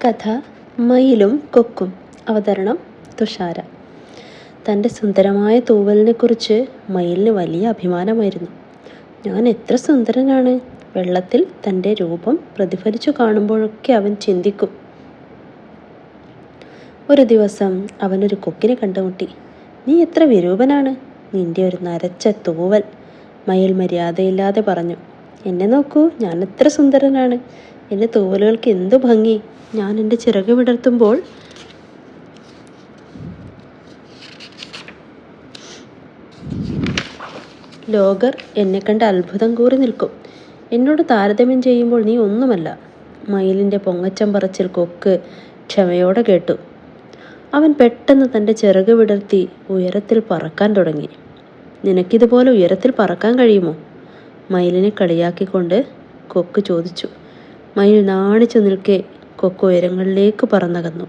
കഥ മയിലും കൊക്കും. അവതരണം തുഷാര. തൻ്റെ സുന്ദരമായ തൂവലിനെക്കുറിച്ച് മയിലിന് വലിയ അഭിമാനമായിരുന്നു. ഞാൻ എത്ര സുന്ദരനാണ്! വെള്ളത്തിൽ തൻ്റെ രൂപം പ്രതിഫലിച്ചു കാണുമ്പോഴൊക്കെ അവൻ ചിന്തിക്കും. ഒരു ദിവസം അവനൊരു കൊക്കിനെ കണ്ടുമുട്ടി. നീ എത്ര വിരൂപനാണ്! നിന്റെ ഒരു നരച്ച തൂവൽ! മയിൽ മര്യാദയില്ലാതെ പറഞ്ഞു. എന്നെ നോക്കൂ, ഞാൻ എത്ര സുന്ദരനാണ്! എൻ്റെ തൂവലുകൾക്ക് എന്തു ഭംഗി! ഞാൻ എൻ്റെ ചിറക് വിടർത്തുമ്പോൾ ലോകർ എന്നെ കണ്ട് അത്ഭുതം കൂറി നിൽക്കും. എന്നോട് താരതമ്യം ചെയ്യുമ്പോൾ നീ ഒന്നുമല്ല. മയിലിൻ്റെ പൊങ്ങച്ചം പറച്ചിൽ കൊക്ക് ക്ഷമയോടെ കേട്ടു. അവൻ പെട്ടെന്ന് തൻ്റെ ചിറക് വിടർത്തി ഉയരത്തിൽ പറക്കാൻ തുടങ്ങി. നിനക്കിതുപോലെ ഉയരത്തിൽ പറക്കാൻ കഴിയുമോ? മയിലിനെ കളിയാക്കിക്കൊണ്ട് കൊക്ക് ചോദിച്ചു. മയിൽ നാണിച്ചു നിൽക്കെ കൊക്ക് ഉയരങ്ങളിലേക്ക് പറന്നകന്നു.